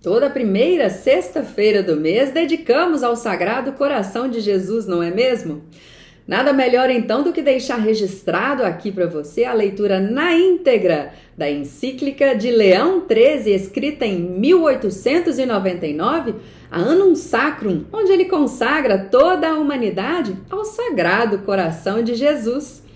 Toda primeira sexta-feira do mês dedicamos ao Sagrado Coração de Jesus, não é mesmo? Nada melhor então do que deixar registrado aqui para você a leitura na íntegra da encíclica de Leão XIII, escrita em 1899, a Annum Sacrum, onde ele consagra toda a humanidade ao Sagrado Coração de Jesus.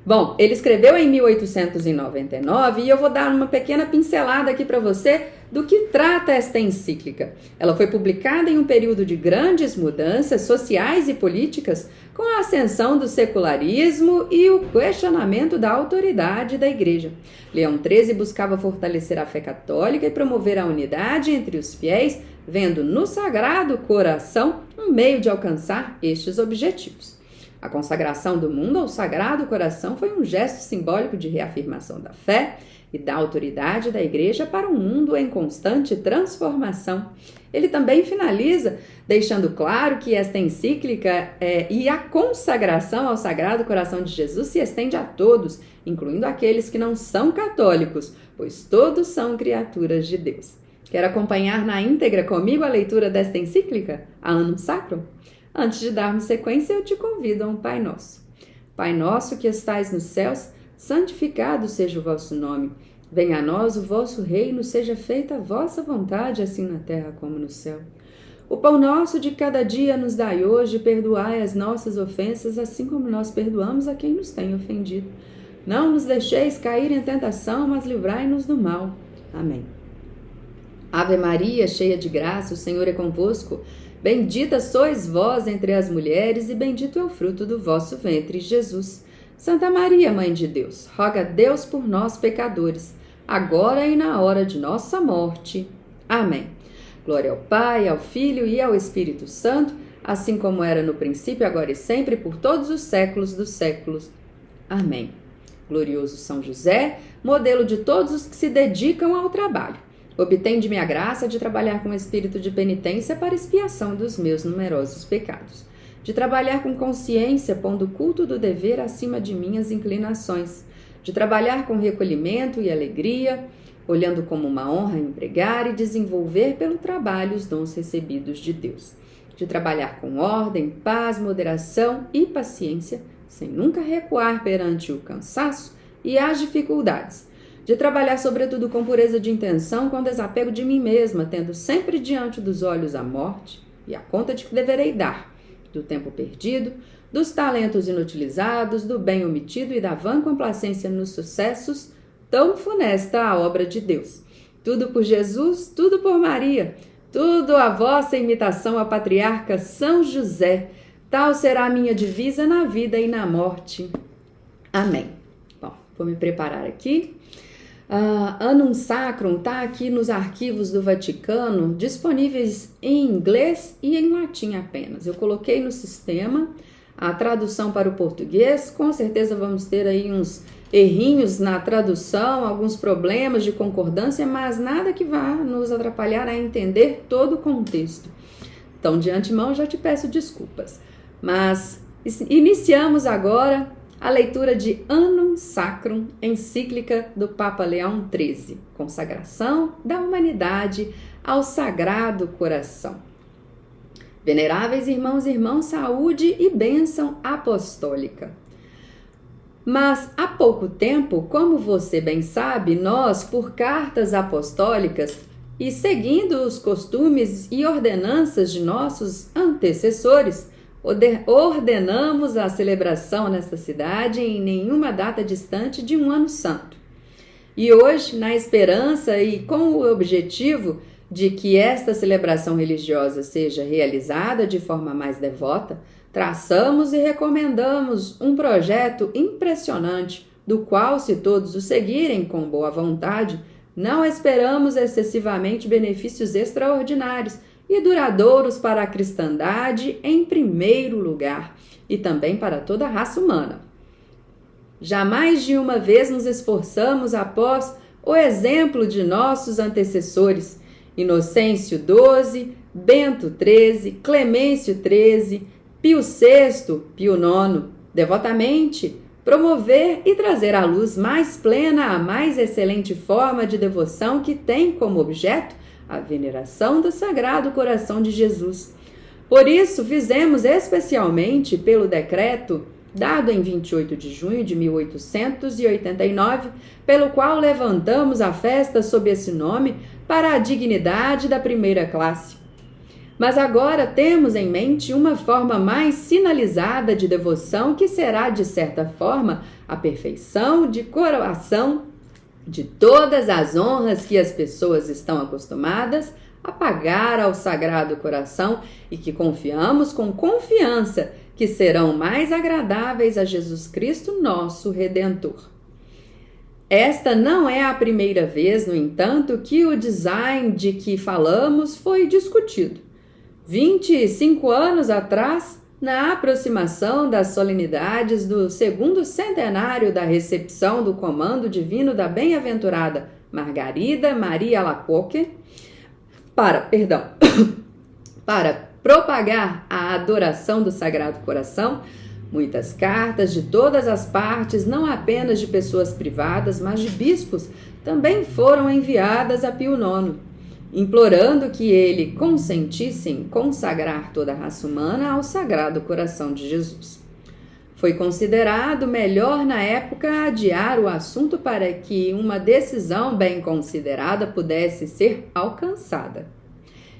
Bom, ele escreveu em 1899 e eu vou dar uma pequena pincelada aqui para você do que trata esta encíclica. Ela foi publicada em um período de grandes mudanças sociais e políticas, com a ascensão do secularismo e o questionamento da autoridade da Igreja. Leão XIII buscava fortalecer a fé católica e promover a unidade entre os fiéis, vendo no Sagrado Coração um meio de alcançar estes objetivos. A consagração do mundo ao Sagrado Coração foi um gesto simbólico de reafirmação da fé e da autoridade da Igreja para um mundo em constante transformação. Ele também finaliza deixando claro que esta encíclica e a consagração ao Sagrado Coração de Jesus se estende a todos, incluindo aqueles que não são católicos, pois todos são criaturas de Deus. Quer acompanhar na íntegra comigo a leitura desta encíclica, a Annum Sacrum? Antes de darmos sequência, eu te convido a um Pai Nosso. Pai nosso que estais nos céus, santificado seja o vosso nome. Venha a nós o vosso reino, seja feita a vossa vontade, assim na terra como no céu. O pão nosso de cada dia nos dai hoje, perdoai as nossas ofensas, assim como nós perdoamos a quem nos tem ofendido. Não nos deixeis cair em tentação, mas livrai-nos do mal. Amém. Ave Maria, cheia de graça, o Senhor é convosco. Bendita sois vós entre as mulheres, e bendito é o fruto do vosso ventre, Jesus. Santa Maria, Mãe de Deus, roga a Deus por nós, pecadores, agora e na hora de nossa morte. Amém. Glória ao Pai, ao Filho e ao Espírito Santo, assim como era no princípio, agora e sempre, por todos os séculos dos séculos. Amém. Glorioso São José, modelo de todos os que se dedicam ao trabalho. Obtende-me a graça de trabalhar com espírito de penitência para expiação dos meus numerosos pecados, de trabalhar com consciência, pondo o culto do dever acima de minhas inclinações, de trabalhar com recolhimento e alegria, olhando como uma honra empregar e desenvolver pelo trabalho os dons recebidos de Deus, de trabalhar com ordem, paz, moderação e paciência, sem nunca recuar perante o cansaço e as dificuldades, de trabalhar sobretudo com pureza de intenção, com desapego de mim mesma, tendo sempre diante dos olhos a morte e a conta de que deverei dar, do tempo perdido, dos talentos inutilizados, do bem omitido e da vã complacência nos sucessos, tão funesta a obra de Deus. Tudo por Jesus, tudo por Maria, tudo a vossa imitação a patriarca São José, tal será a minha divisa na vida e na morte. Amém. Bom, vou me preparar aqui. Annum Sacrum está aqui nos arquivos do Vaticano, disponíveis em inglês e em latim apenas. Eu coloquei no sistema a tradução para o português. Com certeza vamos ter aí uns errinhos na tradução, alguns problemas de concordância, mas nada que vá nos atrapalhar a entender todo o contexto. Então, de antemão, já te peço desculpas. Mas iniciamos agora a leitura de Annum Sacrum, encíclica do Papa Leão XIII, consagração da humanidade ao Sagrado Coração. Veneráveis irmãos e irmãs, saúde e bênção apostólica. Mas há pouco tempo, como você bem sabe, nós, por cartas apostólicas e seguindo os costumes e ordenanças de nossos antecessores, ordenamos a celebração nesta cidade em nenhuma data distante de um ano santo. E hoje, na esperança e com o objetivo de que esta celebração religiosa seja realizada de forma mais devota, traçamos e recomendamos um projeto impressionante, do qual, se todos o seguirem com boa vontade, não esperamos excessivamente benefícios extraordinários e duradouros para a cristandade em primeiro lugar, e também para toda a raça humana. Já mais de uma vez nos esforçamos após o exemplo de nossos antecessores, Inocêncio XII, Bento XIII, Clemêncio XIII, Pio VI, Pio IX, devotamente promover e trazer à luz mais plena a mais excelente forma de devoção que tem como objeto a veneração do Sagrado Coração de Jesus. Por isso, fizemos especialmente pelo decreto dado em 28 de junho de 1889, pelo qual levantamos a festa sob esse nome para a dignidade da primeira classe. Mas agora temos em mente uma forma mais sinalizada de devoção que será, de certa forma, a perfeição de coroação de todas as honras que as pessoas estão acostumadas a pagar ao Sagrado Coração e que confiamos com confiança que serão mais agradáveis a Jesus Cristo, nosso Redentor. Esta não é a primeira vez, no entanto, que o design de que falamos foi discutido. 25 anos atrás, na aproximação das solenidades do segundo centenário da recepção do comando divino da bem-aventurada Margarida Maria Alacoque, para propagar a adoração do Sagrado Coração, muitas cartas de todas as partes, não apenas de pessoas privadas, mas de bispos, também foram enviadas a Pio IX, implorando que ele consentisse em consagrar toda a raça humana ao Sagrado Coração de Jesus. Foi considerado melhor na época adiar o assunto para que uma decisão bem considerada pudesse ser alcançada.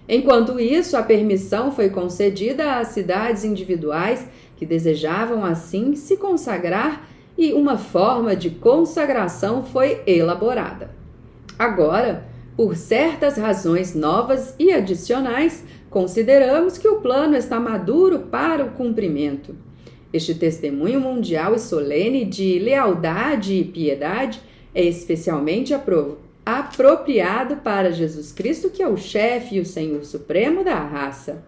Enquanto isso, a permissão foi concedida às cidades individuais que desejavam assim se consagrar e uma forma de consagração foi elaborada. Agora, por certas razões novas e adicionais, consideramos que o plano está maduro para o cumprimento. Este testemunho mundial e solene de lealdade e piedade é especialmente apropriado para Jesus Cristo, que é o chefe e o Senhor Supremo da raça.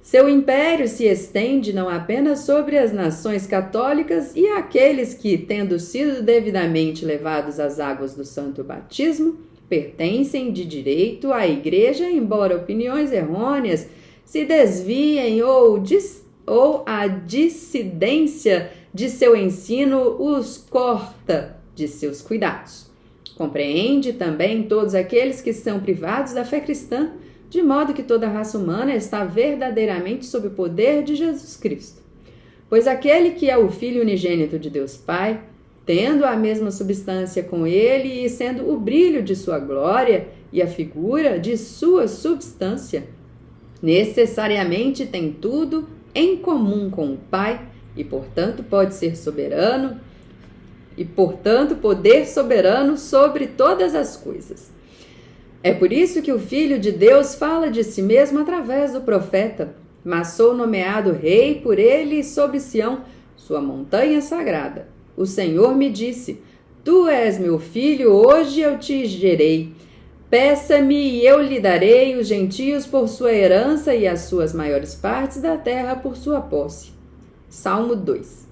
Seu império se estende não apenas sobre as nações católicas e aqueles que, tendo sido devidamente levados às águas do Santo Batismo, pertencem de direito à Igreja, embora opiniões errôneas se desviem ou a dissidência de seu ensino os corta de seus cuidados. Compreende também todos aqueles que são privados da fé cristã, de modo que toda a raça humana está verdadeiramente sob o poder de Jesus Cristo. Pois aquele que é o Filho unigênito de Deus Pai, tendo a mesma substância com ele e sendo o brilho de sua glória e a figura de sua substância, necessariamente tem tudo em comum com o Pai e, portanto, pode ser soberano e, portanto, poder soberano sobre todas as coisas. É por isso que o Filho de Deus fala de si mesmo através do profeta: mas sou nomeado rei por ele sobre Sião, sua montanha sagrada. O Senhor me disse: tu és meu filho, hoje eu te gerei. Peça-me e eu lhe darei os gentios por sua herança e as suas maiores partes da terra por sua posse. Salmo 2.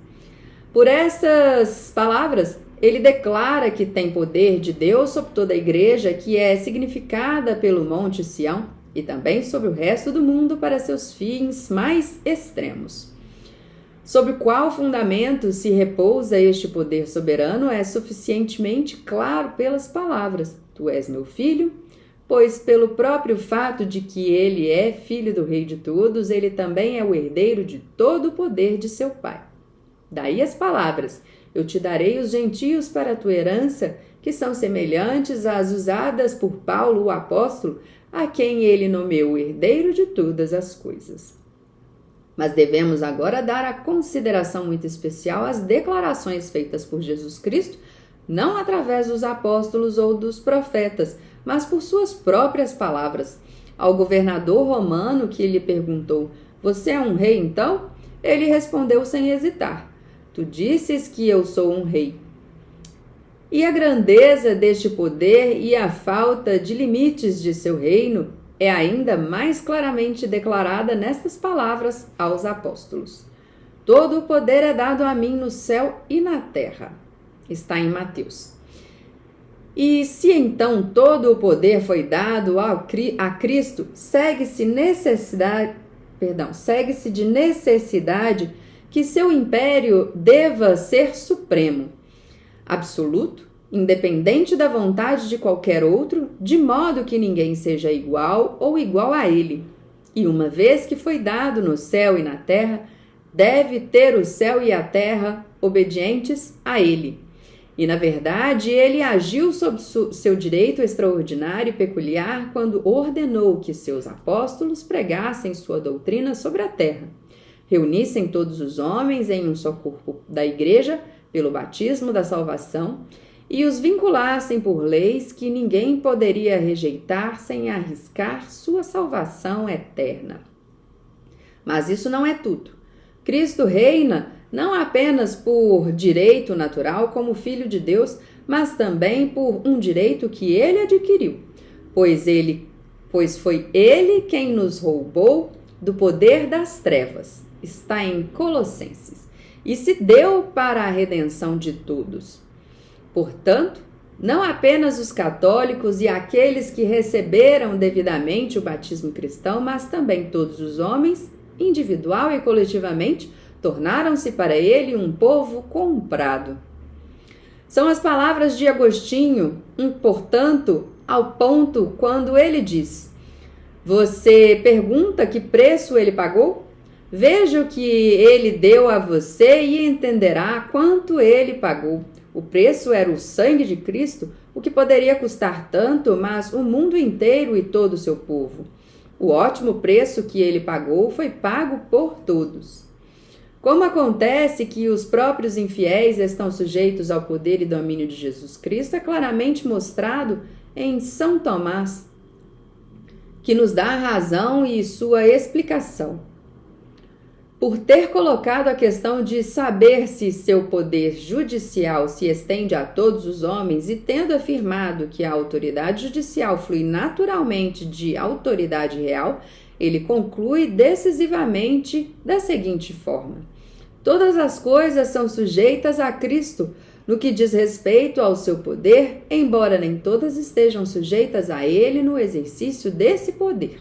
Por essas palavras, ele declara que tem poder de Deus sobre toda a igreja, que é significada pelo Monte Sião, e também sobre o resto do mundo para seus fins mais extremos. Sobre qual fundamento se repousa este poder soberano é suficientemente claro pelas palavras: tu és meu filho, pois pelo próprio fato de que ele é filho do Rei de todos, ele também é o herdeiro de todo o poder de seu pai. Daí as palavras: eu te darei os gentios para a tua herança, que são semelhantes às usadas por Paulo, o apóstolo, a quem ele nomeou herdeiro de todas as coisas. Mas devemos agora dar a consideração muito especial às declarações feitas por Jesus Cristo, não através dos apóstolos ou dos profetas, mas por suas próprias palavras. Ao governador romano que lhe perguntou: você é um rei então? Ele respondeu sem hesitar: tu disses que eu sou um rei. E a grandeza deste poder e a falta de limites de seu reino é ainda mais claramente declarada nestas palavras aos apóstolos: todo o poder é dado a mim no céu e na terra. Está em Mateus. E se então todo o poder foi dado a Cristo, segue-se de necessidade que seu império deva ser supremo, absoluto independente da vontade de qualquer outro, de modo que ninguém seja igual ou igual a ele. E uma vez que foi dado no céu e na terra, deve ter o céu e a terra obedientes a ele. E, na verdade, ele agiu sob seu direito extraordinário e peculiar quando ordenou que seus apóstolos pregassem sua doutrina sobre a terra, reunissem todos os homens em um só corpo da igreja, pelo batismo da salvação, e os vinculassem por leis que ninguém poderia rejeitar sem arriscar sua salvação eterna. Mas isso não é tudo. Cristo reina não apenas por direito natural como Filho de Deus, mas também por um direito que ele adquiriu, pois foi ele quem nos roubou do poder das trevas, está em Colossenses, e se deu para a redenção de todos. Portanto, não apenas os católicos e aqueles que receberam devidamente o batismo cristão, mas também todos os homens, individual e coletivamente, tornaram-se para ele um povo comprado. São as palavras de Agostinho, portanto, ao ponto quando ele diz: você pergunta que preço ele pagou? Veja o que ele deu a você e entenderá quanto ele pagou. O preço era o sangue de Cristo, o que poderia custar tanto, mas o mundo inteiro e todo o seu povo. O ótimo preço que ele pagou foi pago por todos. Como acontece que os próprios infiéis estão sujeitos ao poder e domínio de Jesus Cristo, é claramente mostrado em São Tomás, que nos dá a razão e sua explicação. Por ter colocado a questão de saber se seu poder judicial se estende a todos os homens e tendo afirmado que a autoridade judicial flui naturalmente de autoridade real, ele conclui decisivamente da seguinte forma: todas as coisas são sujeitas a Cristo no que diz respeito ao seu poder, embora nem todas estejam sujeitas a ele no exercício desse poder.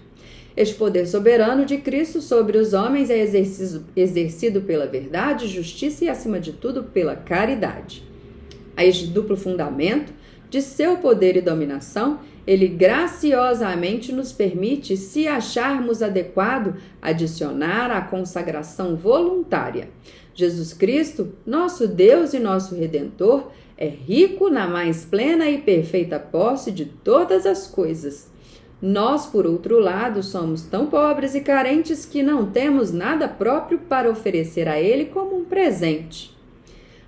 Este poder soberano de Cristo sobre os homens é exercido pela verdade, justiça e, acima de tudo, pela caridade. A este duplo fundamento de seu poder e dominação, ele graciosamente nos permite, se acharmos adequado, adicionar a consagração voluntária. Jesus Cristo, nosso Deus e nosso Redentor, é rico na mais plena e perfeita posse de todas as coisas. Nós, por outro lado, somos tão pobres e carentes que não temos nada próprio para oferecer a Ele como um presente.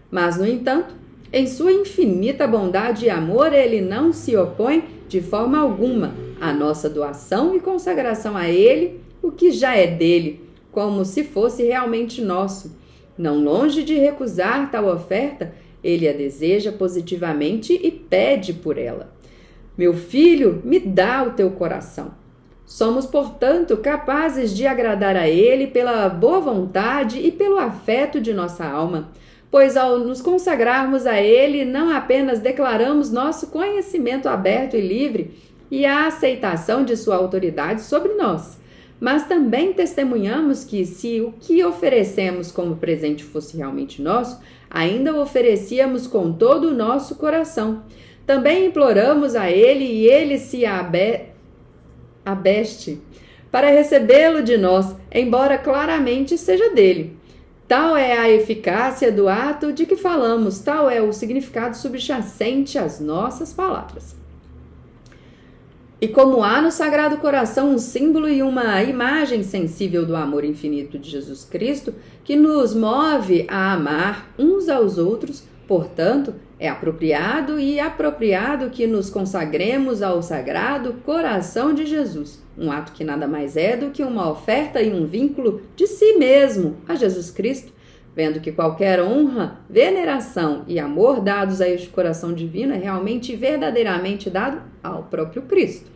Mas, no entanto, em sua infinita bondade e amor, Ele não se opõe de forma alguma à nossa doação e consagração a Ele, o que já é dele, como se fosse realmente nosso. Não longe de recusar tal oferta, Ele a deseja positivamente e pede por ela. Meu filho, me dá o teu coração. Somos, portanto, capazes de agradar a Ele pela boa vontade e pelo afeto de nossa alma, pois ao nos consagrarmos a Ele, não apenas declaramos nosso conhecimento aberto e livre e a aceitação de sua autoridade sobre nós, mas também testemunhamos que, se o que oferecemos como presente fosse realmente nosso, ainda o oferecíamos com todo o nosso coração. Também imploramos a Ele e Ele se abeste para recebê-lo de nós, embora claramente seja dele. Tal é a eficácia do ato de que falamos, tal é o significado subjacente às nossas palavras. E como há no Sagrado Coração um símbolo e uma imagem sensível do amor infinito de Jesus Cristo, que nos move a amar uns aos outros, portanto, é apropriado que nos consagremos ao Sagrado Coração de Jesus, um ato que nada mais é do que uma oferta e um vínculo de si mesmo a Jesus Cristo, vendo que qualquer honra, veneração e amor dados a este coração divino é realmente e verdadeiramente dado ao próprio Cristo.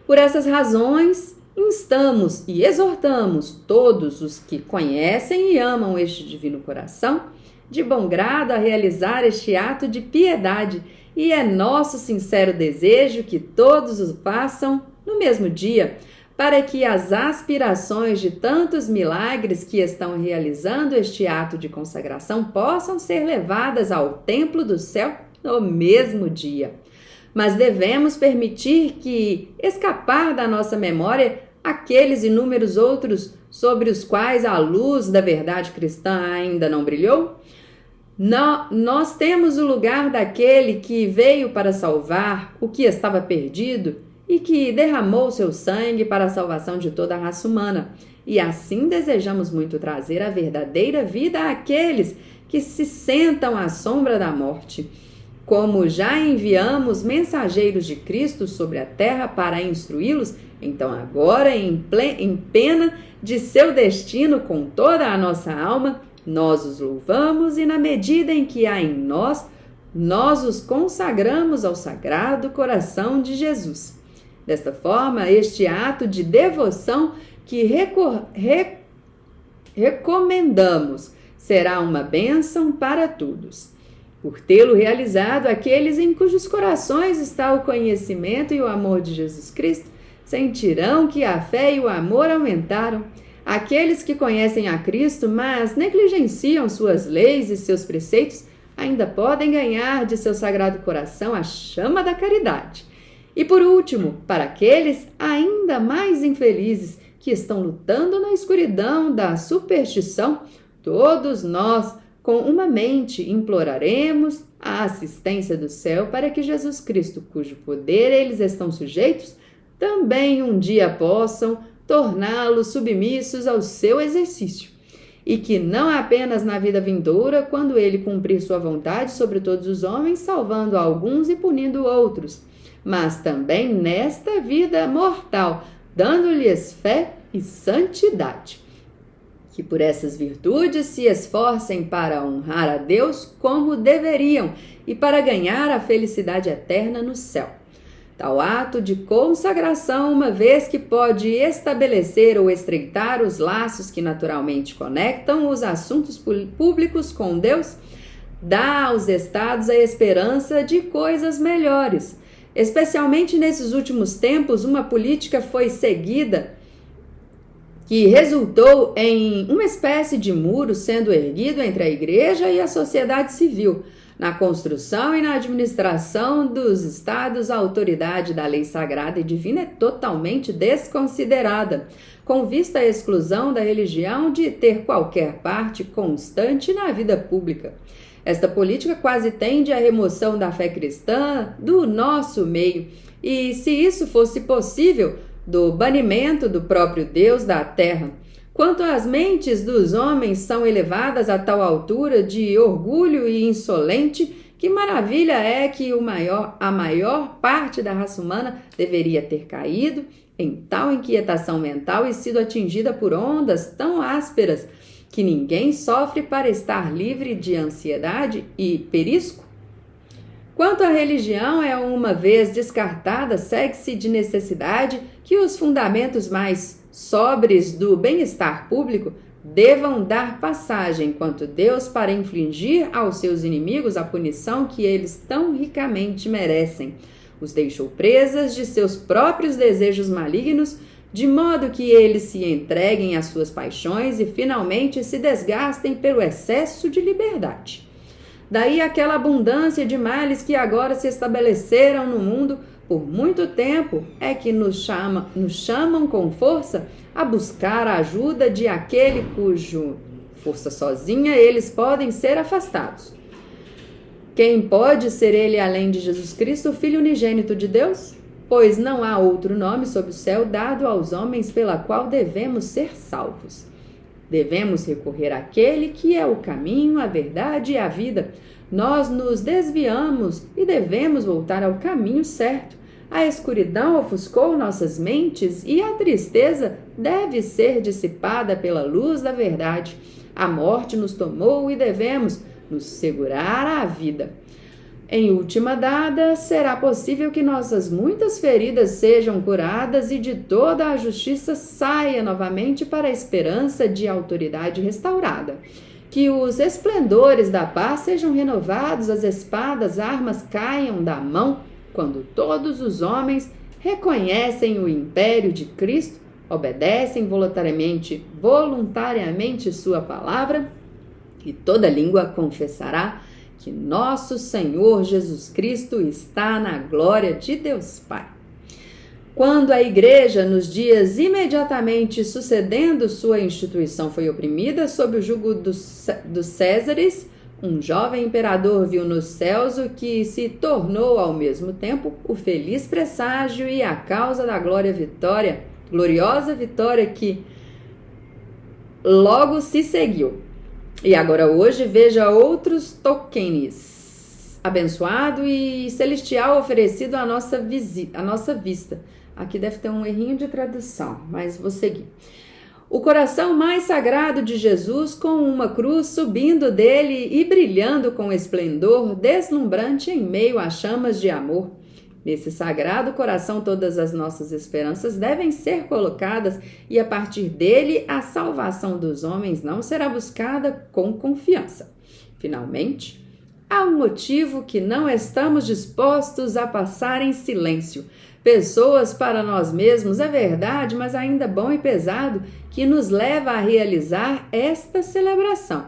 Por essas razões, instamos e exortamos todos os que conhecem e amam este divino coração de bom grado a realizar este ato de piedade, e é nosso sincero desejo que todos o façam no mesmo dia, para que as aspirações de tantos milagres que estão realizando este ato de consagração possam ser levadas ao templo do céu no mesmo dia. Mas devemos permitir que escapar da nossa memória aqueles inúmeros outros sobre os quais a luz da verdade cristã ainda não brilhou? Nós temos o lugar daquele que veio para salvar o que estava perdido e que derramou seu sangue para a salvação de toda a raça humana. E assim desejamos muito trazer a verdadeira vida àqueles que se sentam à sombra da morte. Como já enviamos mensageiros de Cristo sobre a terra para instruí-los, então agora, em pena de seu destino com toda a nossa alma, nós os louvamos e, na medida em que há em nós, nós os consagramos ao Sagrado Coração de Jesus. Desta forma, este ato de devoção que recomendamos será uma bênção para todos. Por tê-lo realizado, aqueles em cujos corações está o conhecimento e o amor de Jesus Cristo sentirão que a fé e o amor aumentaram. Aqueles que conhecem a Cristo, mas negligenciam suas leis e seus preceitos, ainda podem ganhar de seu Sagrado Coração a chama da caridade. E por último, para aqueles ainda mais infelizes que estão lutando na escuridão da superstição, todos nós, com uma mente, imploraremos a assistência do céu para que Jesus Cristo, cujo poder eles estão sujeitos, também um dia possam torná-los submissos ao seu exercício, e que não apenas na vida vindoura, quando ele cumprir sua vontade sobre todos os homens, salvando alguns e punindo outros, mas também nesta vida mortal, dando-lhes fé e santidade. Que por essas virtudes se esforcem para honrar a Deus como deveriam e para ganhar a felicidade eterna no céu. Tal ato de consagração, uma vez que pode estabelecer ou estreitar os laços que naturalmente conectam os assuntos públicos com Deus, dá aos estados a esperança de coisas melhores. Especialmente nesses últimos tempos, uma política foi seguida que resultou em uma espécie de muro sendo erguido entre a igreja e a sociedade civil. Na construção e na administração dos estados, a autoridade da lei sagrada e divina é totalmente desconsiderada, com vista à exclusão da religião de ter qualquer parte constante na vida pública. Esta política quase tende à remoção da fé cristã do nosso meio, e se isso fosse possível, do banimento do próprio Deus da terra. Quanto às mentes dos homens são elevadas a tal altura de orgulho e insolente, que maravilha é que a maior parte da raça humana deveria ter caído em tal inquietação mental e sido atingida por ondas tão ásperas que ninguém sofre para estar livre de ansiedade e perisco? Quanto à religião, é uma vez descartada, segue-se de necessidade que os fundamentos mais sóbrios do bem-estar público devam dar passagem quanto Deus para infligir aos seus inimigos a punição que eles tão ricamente merecem. Os deixou presas de seus próprios desejos malignos, de modo que eles se entreguem às suas paixões e finalmente se desgastem pelo excesso de liberdade. Daí aquela abundância de males que agora se estabeleceram no mundo por muito tempo é que nos chamam com força a buscar a ajuda de aquele cujo força sozinha eles podem ser afastados. Quem pode ser ele além de Jesus Cristo, o Filho unigênito de Deus? Pois não há outro nome sob o céu dado aos homens pela qual devemos ser salvos. Devemos recorrer àquele que é o caminho, a verdade e a vida. Nós nos desviamos e devemos voltar ao caminho certo. A escuridão ofuscou nossas mentes e a tristeza deve ser dissipada pela luz da verdade. A morte nos tomou e devemos nos segurar à vida. Em última dada, será possível que nossas muitas feridas sejam curadas e de toda a justiça saia novamente para a esperança de autoridade restaurada. Que os esplendores da paz sejam renovados, as espadas, armas caiam da mão, quando todos os homens reconhecem o império de Cristo, obedecem voluntariamente sua palavra, e toda língua confessará que nosso Senhor Jesus Cristo está na glória de Deus Pai. Quando a igreja, nos dias imediatamente sucedendo sua instituição, foi oprimida sob o jugo dos Césares, um jovem imperador viu nos céus o que se tornou ao mesmo tempo o feliz presságio e a causa da gloriosa vitória que logo se seguiu. E agora hoje veja outros tokens, abençoado e celestial oferecido à nossa vista. Aqui deve ter um errinho de tradução, mas vou seguir. O coração mais sagrado de Jesus, com uma cruz subindo dele e brilhando com esplendor deslumbrante em meio a chamas de amor. Nesse sagrado coração, todas as nossas esperanças devem ser colocadas e, a partir dele, a salvação dos homens não será buscada com confiança. Finalmente, há um motivo que não estamos dispostos a passar em silêncio. Pessoas para nós mesmos, é verdade, mas ainda bom e pesado, que nos leva a realizar esta celebração.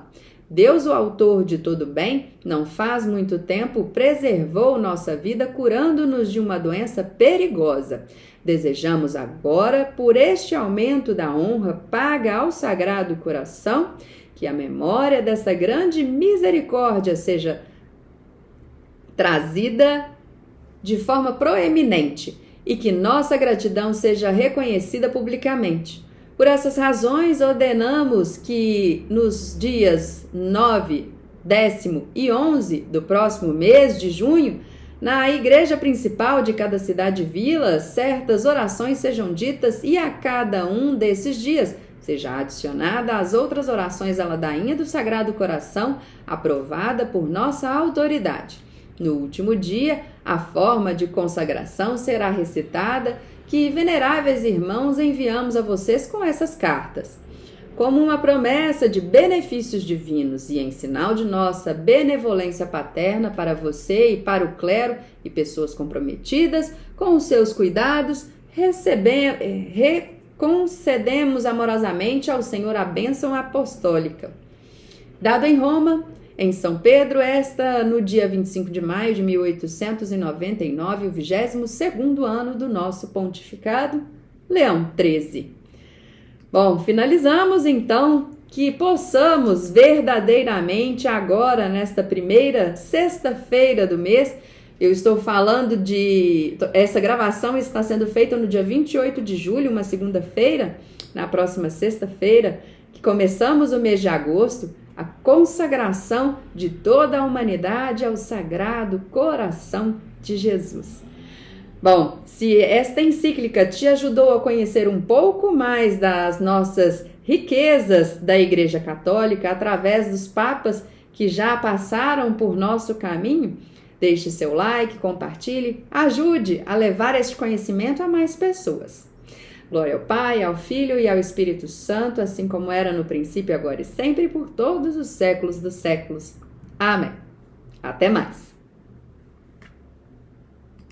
Deus, o autor de todo bem, não faz muito tempo preservou nossa vida curando-nos de uma doença perigosa. Desejamos agora, por este aumento da honra paga ao Sagrado Coração, que a memória dessa grande misericórdia seja trazida de forma proeminente e que nossa gratidão seja reconhecida publicamente. Por essas razões, ordenamos que nos dias 9, 10 e 11 do próximo mês de junho, na igreja principal de cada cidade-vila, certas orações sejam ditas e a cada um desses dias seja adicionada às outras orações a ladainha do Sagrado Coração, aprovada por nossa autoridade. No último dia, a forma de consagração será recitada, que, veneráveis irmãos, enviamos a vocês com essas cartas. Como uma promessa de benefícios divinos e em sinal de nossa benevolência paterna para você e para o clero e pessoas comprometidas com os seus cuidados, concedemos amorosamente ao Senhor a bênção apostólica. Dado em Roma, em São Pedro, no dia 25 de maio de 1899, o 22º ano do nosso pontificado, Leão XIII. Bom, finalizamos então que possamos verdadeiramente agora, nesta primeira sexta-feira do mês, eu estou falando essa gravação está sendo feita no dia 28 de julho, uma segunda-feira, na próxima sexta-feira, que começamos o mês de agosto, a consagração de toda a humanidade ao Sagrado Coração de Jesus. Bom, se esta encíclica te ajudou a conhecer um pouco mais das nossas riquezas da Igreja Católica através dos papas que já passaram por nosso caminho, deixe seu like, compartilhe, ajude a levar este conhecimento a mais pessoas. Glória ao Pai, ao Filho e ao Espírito Santo, assim como era no princípio, agora e sempre, por todos os séculos dos séculos. Amém. Até mais.